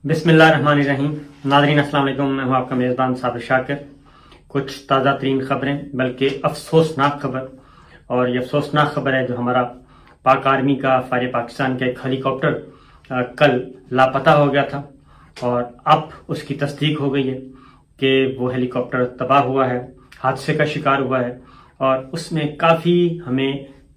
بسم اللہ الرحمن الرحیم. ناظرین السلام علیکم. میں ہوں آپ کا میزبان صابر شاکر. کچھ تازہ ترین خبریں، بلکہ افسوسناک خبر، اور یہ افسوسناک خبر ہے جو ہمارا پاک آرمی کا فائر پاکستان کا ایک ہیلی کاپٹر کل لاپتہ ہو گیا تھا، اور اب اس کی تصدیق ہو گئی ہے کہ وہ ہیلی کاپٹر تباہ ہوا ہے، حادثے کا شکار ہوا ہے، اور اس میں کافی ہمیں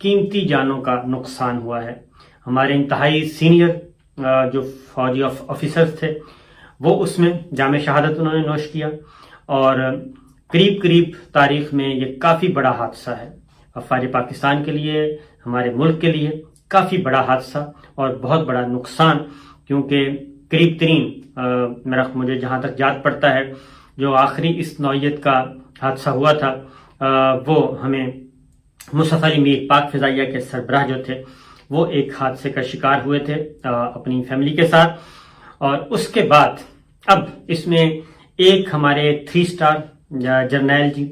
قیمتی جانوں کا نقصان ہوا ہے. ہمارے انتہائی سینئر جو فوجی آفیسرز تھے وہ اس میں جام شہادت انہوں نے نوش کیا، اور قریب تاریخ میں یہ کافی بڑا حادثہ ہے. فوج پاکستان کے لیے، ہمارے ملک کے لیے کافی بڑا حادثہ اور بہت بڑا نقصان، کیونکہ قریب ترین مجھے جہاں تک یاد پڑتا ہے جو آخری اس نوعیت کا حادثہ ہوا تھا وہ ہمیں مصطفی علی میر پاک فضائیہ کے سربراہ جو تھے وہ ایک حادثے کا شکار ہوئے تھے اپنی فیملی کے ساتھ. اور اس کے بعد اب اس میں ایک ہمارے 3 اسٹار جرنیل جی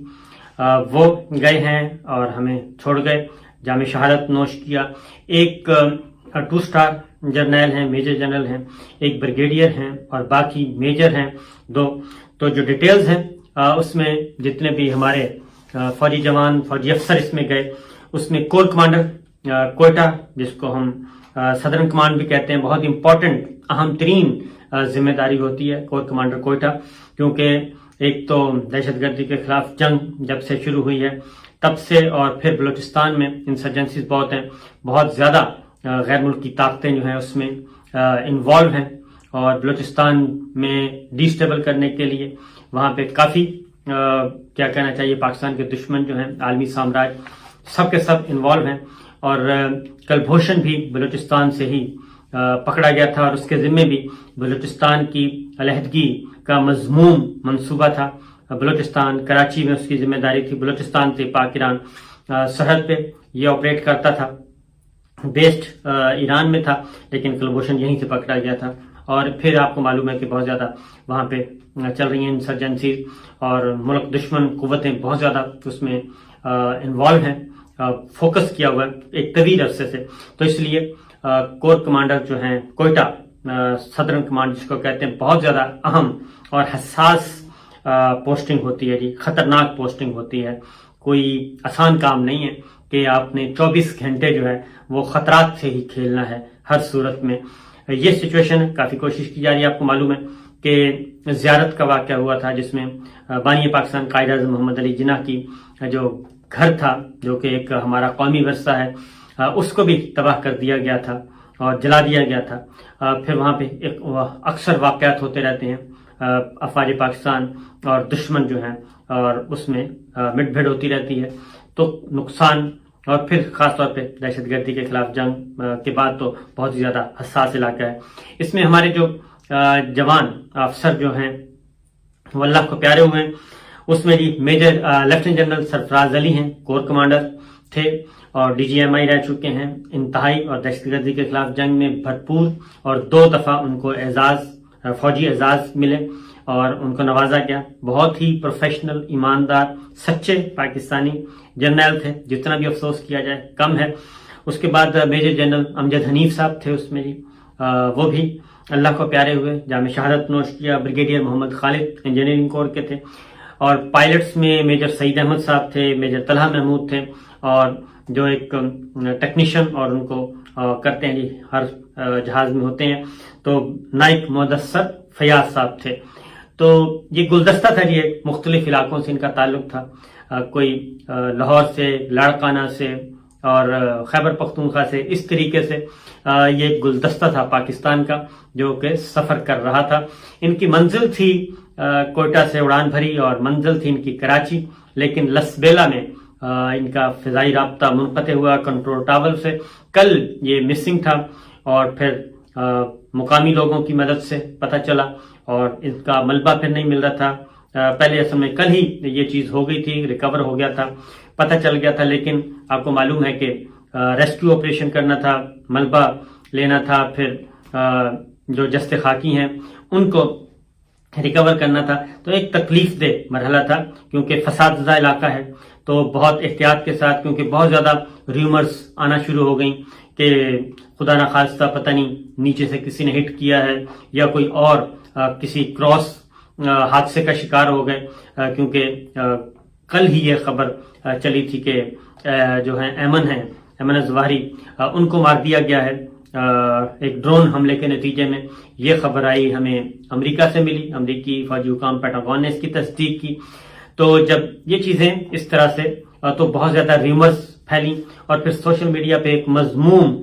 وہ گئے ہیں اور ہمیں چھوڑ گئے، جام شہادت نوش کیا. ایک 2 اسٹار جرنیل ہیں، میجر جنرل ہیں، ایک بریگیڈیئر ہیں، اور باقی میجر ہیں 2. تو جو ڈیٹیلز ہیں اس میں جتنے بھی ہمارے فوجی جوان، فوجی افسر اس میں گئے، اس میں کور کمانڈر کوئٹہ، جس کو ہم صدرن کمانڈ بھی کہتے ہیں، بہت امپورٹنٹ اہم ترین ذمہ داری ہوتی ہے کور کمانڈر کوئٹہ، کیونکہ ایک تو دہشت گردی کے خلاف جنگ جب سے شروع ہوئی ہے تب سے، اور پھر بلوچستان میں انسرجنسیز بہت ہیں، بہت زیادہ غیر ملکی طاقتیں جو ہیں اس میں انوالو ہیں، اور بلوچستان میں ڈی اسٹیبل کرنے کے لیے وہاں پہ کافی کیا کہنا چاہیے، پاکستان کے دشمن جو ہیں عالمی سامراج سب کے سب انوالو ہیں. اور کلبھوشن بھی بلوچستان سے ہی پکڑا گیا تھا، اور اس کے ذمے بھی بلوچستان کی علیحدگی کا مذموم منصوبہ تھا. بلوچستان کراچی میں اس کی ذمہ داری تھی، بلوچستان سے پاک ایران سرحد پہ یہ آپریٹ کرتا تھا، بیسڈ ایران میں تھا، لیکن کلبھوشن یہیں سے پکڑا گیا تھا. اور پھر آپ کو معلوم ہے کہ بہت زیادہ وہاں پہ چل رہی ہیں انسرجنسیز، اور ملک دشمن قوتیں بہت زیادہ اس میں انوالو ہیں، فوکس کیا ہوا ہے ایک طویل عرصے سے. تو اس لیے کور کمانڈر جو ہیں کوئٹہ صدرن کمانڈ جس کو کہتے ہیں، بہت زیادہ اہم اور حساس پوسٹنگ ہوتی ہے جی، خطرناک پوسٹنگ ہوتی ہے. کوئی آسان کام نہیں ہے کہ آپ نے 24 گھنٹے جو ہے وہ خطرات سے ہی کھیلنا ہے ہر صورت میں. یہ سچویشن ہے، کافی کوشش کی جا رہی ہے. آپ کو معلوم ہے کہ زیارت کا واقعہ ہوا تھا جس میں بانی پاکستان قائد اعظم محمد علی جناح کی جو گھر تھا، جو کہ ایک ہمارا قومی ورثہ ہے، اس کو بھی تباہ کر دیا گیا تھا اور جلا دیا گیا تھا. پھر وہاں پہ اکثر واقعات ہوتے رہتے ہیں، افواج پاکستان اور دشمن جو ہیں، اور اس میں مٹ بھیڑ ہوتی رہتی ہے. تو نقصان، اور پھر خاص طور پہ دہشت گردی کے خلاف جنگ کے بعد تو بہت ہی زیادہ حساس علاقہ ہے. اس میں ہمارے جو جوان افسر جو ہیں وہ اللہ کو پیارے ہوئے ہیں. اس میں جی میجر لیفٹیننٹ جنرل سرفراز علی ہیں، کور کمانڈر تھے اور ڈی جی ایم آئی رہ چکے ہیں. انتہائی اور دہشت گردی کے خلاف جنگ میں بھرپور، اور 2 دفعہ ان کو فوجی اعزاز ملے اور ان کو نوازا گیا. بہت ہی پروفیشنل، ایماندار، سچے پاکستانی جرنیل تھے، جتنا بھی افسوس کیا جائے کم ہے. اس کے بعد میجر جنرل امجد حنیف صاحب تھے اس میں جی، وہ بھی اللہ کو پیارے ہوئے، جام شہادت نوش کیا. بریگیڈیئر محمد خالد انجینئرنگ کور کے تھے. اور پائلٹس میں میجر سعید احمد صاحب تھے، میجر طلحہ محمود تھے، اور جو ایک ٹیکنیشین اور ان کو کرتے ہیں جی ہر جہاز میں ہوتے ہیں، تو نائک مدثر فیاض صاحب تھے. تو یہ گلدستہ تھا جی، مختلف علاقوں سے ان کا تعلق تھا. کوئی لاہور سے، لاڑکانہ سے، اور خیبر پختونخوا سے، اس طریقے سے یہ گلدستہ تھا پاکستان کا جو کہ سفر کر رہا تھا. ان کی منزل تھی کوئٹہ سے اڑان بھری، اور منزل تھی ان کی کراچی، لیکن لسبیلا میں ان کا فضائی رابطہ منقطع ہوا کنٹرول ٹاور سے. کل یہ مسنگ تھا، اور پھر مقامی لوگوں کی مدد سے پتہ چلا، اور ان کا ملبہ پھر نہیں مل رہا تھا. پہلے اصل میں کل ہی یہ چیز ہو گئی تھی، ریکور ہو گیا تھا، پتہ چل گیا تھا، لیکن آپ کو معلوم ہے کہ ریسکیو آپریشن کرنا تھا، ملبہ لینا تھا، پھر جو جست خاکی ہیں ان کو ریکور کرنا تھا. تو ایک تکلیف دہ مرحلہ تھا، کیونکہ فساد زدہ علاقہ ہے. تو بہت احتیاط کے ساتھ، کیونکہ بہت زیادہ ریومرز آنا شروع ہو گئیں کہ خدا نخواستہ پتہ نہیں نیچے سے کسی نے ہٹ کیا ہے یا کوئی اور کسی کراس حادثے کا شکار ہو گئے، کیونکہ کل ہی یہ خبر چلی تھی کہ جو ہے ایمن الظواہری ان کو مار دیا گیا ہے ایک ڈرون حملے کے نتیجے میں۔ یہ خبر آئی ہمیں امریکہ سے ملی، امریکی فوجی حکام پینٹاگون نے اس کی تصدیق کی۔ تو جب یہ چیزیں اس طرح سے تو بہت زیادہ ریومرز پھیلی، اور پھر سوشل میڈیا پہ ایک مذموم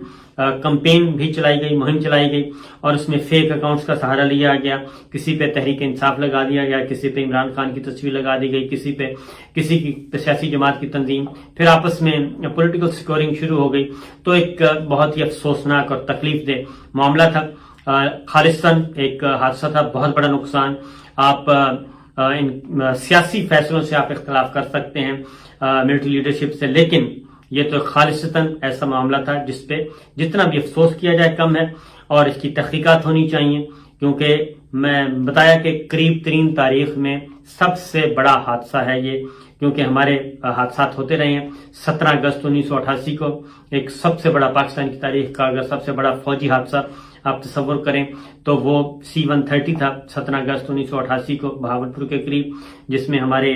کمپین بھی چلائی گئی، مہم چلائی گئی، اور اس میں فیک اکاؤنٹس کا سہارا لیا گیا۔ کسی پہ تحریک انصاف لگا دیا گیا، کسی پہ عمران خان کی تصویر لگا دی گئی، کسی پہ کسی کی سیاسی جماعت کی تنظیم، پھر آپس میں پولیٹیکل سکورنگ شروع ہو گئی۔ تو ایک بہت ہی افسوسناک اور تکلیف دہ معاملہ تھا، خالصتاً ایک حادثہ تھا، بہت بڑا نقصان۔ آپ ان سیاسی فیصلوں سے آپ اختلاف کر سکتے ہیں ملٹری لیڈرشپ سے، لیکن یہ تو خالصتاً ایسا معاملہ تھا جس پہ جتنا بھی افسوس کیا جائے کم ہے، اور اس کی تحقیقات ہونی چاہیے، کیونکہ میں بتایا کہ قریب ترین تاریخ میں سب سے بڑا حادثہ ہے یہ، کیونکہ ہمارے حادثات ہوتے رہے ہیں۔ 17 اگست 1988 کو ایک سب سے بڑا پاکستان کی تاریخ کا اگر سب سے بڑا فوجی حادثہ آپ تصور کریں تو وہ C-130 تھا 17 اگست 1988 کو بہاولپور کے قریب، جس میں ہمارے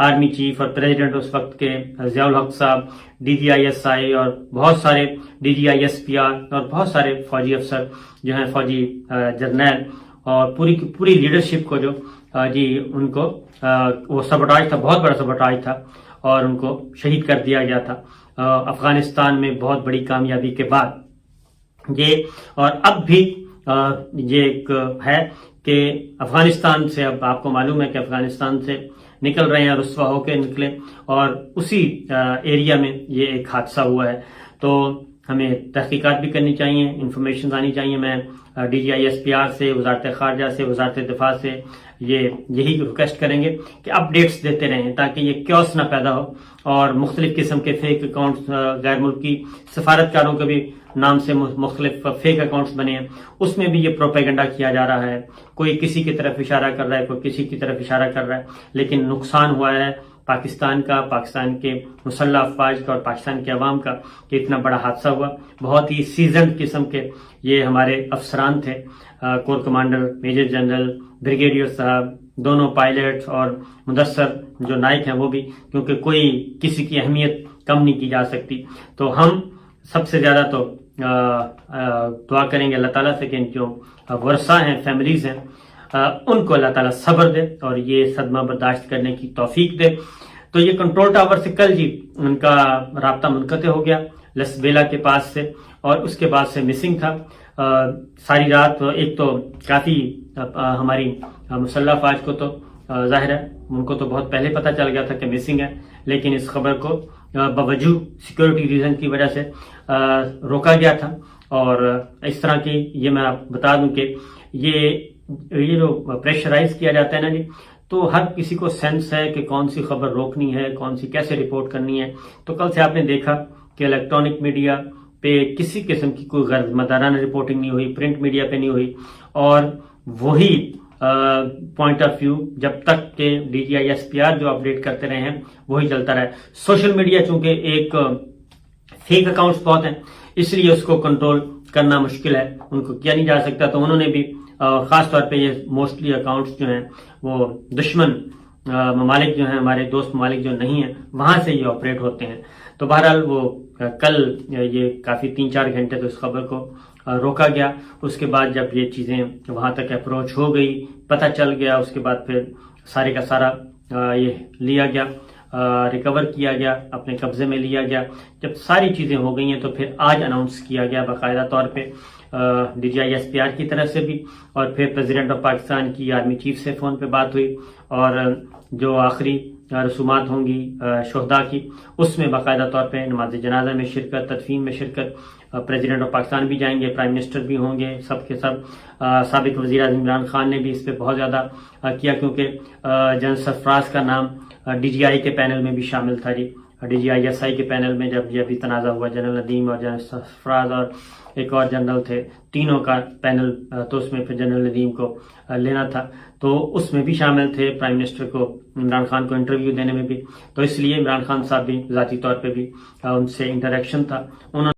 آرمی چیف اور پریزیڈنٹ اس وقت کے ضیاء الحق صاحب، DGISI اور بہت سارے DGISPR اور بہت سارے فوجی افسر جو ہیں، فوجی جرنیل، اور پوری کی پوری لیڈرشپ کو جو ان کو وہ سبوٹاج تھا، بہت بڑا سبوٹاج تھا، اور ان کو شہید کر دیا گیا تھا افغانستان میں بہت بڑی کامیابی کے بعد یہ۔ اور اب بھی یہ ایک ہے کہ افغانستان سے، اب آپ کو معلوم ہے کہ افغانستان سے نکل رہے ہیں، رسوا ہو کے نکلے، اور اسی ایریا میں یہ ایک حادثہ ہوا ہے۔ تو ہمیں تحقیقات بھی کرنی چاہیے، انفارمیشن آنی چاہیے۔ میں DGISPR سے، وزارت خارجہ سے، وزارت دفاع سے یہی ریکویسٹ کریں گے کہ اپڈیٹس دیتے رہیں، تاکہ یہ کیوس نہ پیدا ہو، اور مختلف قسم کے فیک اکاؤنٹس، غیر ملکی سفارتکاروں کے بھی نام سے مختلف فیک اکاؤنٹس بنے ہیں، اس میں بھی یہ پروپیگنڈا کیا جا رہا ہے۔ کوئی کسی کی طرف اشارہ کر رہا ہے، کوئی کسی کی طرف اشارہ کر رہا ہے، لیکن نقصان ہوا ہے پاکستان کا، پاکستان کے مسلح افواج کا اور پاکستان کے عوام کا، کہ اتنا بڑا حادثہ ہوا۔ بہت ہی سیزنڈ قسم کے یہ ہمارے افسران تھے، corps commander, major general, brigadier صاحب، دونوں پائلٹ، اور مدثر جو نائک ہیں وہ بھی، کیونکہ کوئی کسی کی اہمیت کم نہیں کی جا سکتی۔ تو ہم سب سے زیادہ تو دعا کریں گے اللہ تعالیٰ سے کہ ان جو ورثاء ہیں، فیملیز ہیں، ان کو اللہ تعالیٰ صبر دے اور یہ صدمہ برداشت کرنے کی توفیق دے۔ تو یہ کنٹرول ٹاور سے کل ان کا رابطہ منقطع ہو گیا لسبیلا کے پاس سے، اور اس کے بعد سے مسنگ تھا ساری رات۔ ایک تو کافی ہماری مسلح افواج کو تو ظاہر ہے ان کو تو بہت پہلے پتہ چل گیا تھا کہ مسنگ ہے، لیکن اس خبر کو باوجود سیکورٹی ریزن کی وجہ سے روکا گیا تھا۔ اور اس طرح کی یہ میں آپ بتا دوں کہ یہ جو پریشرائز کیا جاتا ہے نا جی، تو ہر کسی کو سینس ہے کہ کون سی خبر روکنی ہے، کون سی کیسے رپورٹ کرنی ہے۔ تو کل سے آپ نے دیکھا کہ الیکٹرانک میڈیا پہ کسی قسم کی کوئی غیر ذمہ دارانہ رپورٹنگ نہیں ہوئی، پرنٹ میڈیا پہ نہیں ہوئی، اور وہی پوائنٹ آف ویو جب تک کہ DGISPR جو اپڈیٹ کرتے رہے ہیں وہی چلتا رہا۔ سوشل میڈیا چونکہ ایک فیک اکاؤنٹس بہت ہیں، اس لیے اس کو کنٹرول کرنا مشکل ہے، ان کو کیا نہیں جا سکتا۔ تو انہوں نے بھی خاص طور پہ یہ موسٹلی اکاؤنٹس جو ہیں وہ دشمن ممالک جو ہیں، ہمارے دوست ممالک جو نہیں ہیں، وہاں سے یہ آپریٹ ہوتے ہیں۔ تو بہرحال وہ کل یہ کافی 3-4 گھنٹے تو اس خبر کو روکا گیا۔ اس کے بعد جب یہ چیزیں وہاں تک اپروچ ہو گئی، پتہ چل گیا، اس کے بعد پھر سارے کا سارا یہ لیا گیا، ریکور کیا گیا، اپنے قبضے میں لیا گیا۔ جب ساری چیزیں ہو گئی ہیں تو پھر آج اناؤنس کیا گیا باقاعدہ طور پہ DGISPR کی طرف سے بھی، اور پھر پریزیڈنٹ آف پاکستان کی آرمی چیف سے فون پہ بات ہوئی، اور جو آخری رسومات ہوں گی شہداء کی، اس میں باقاعدہ طور پہ نماز جنازہ میں شرکت، تدفین میں شرکت، پریزیڈنٹ آف پاکستان بھی جائیں گے، پرائم منسٹر بھی ہوں گے، سب کے سب۔ سابق وزیر اعظم عمران خان نے بھی اس پہ بہت زیادہ کیا، کیونکہ جنرل سرفراز کا نام DGI کے پینل میں بھی شامل تھا جی، DGISI کے پینل میں جب یہ ابھی تنازع ہوا، جنرل ندیم اور جنرل سرفراز اور ایک اور جنرل تھے، تینوں کا پینل، تو اس میں پھر جنرل ندیم کو لینا تھا، تو اس میں بھی شامل تھے پرائم منسٹر کو، عمران خان کو انٹرویو دینے میں بھی، تو اس لیے عمران خان صاحب بھی ذاتی طور پہ بھی ان سے انٹریکشن تھا. انہوں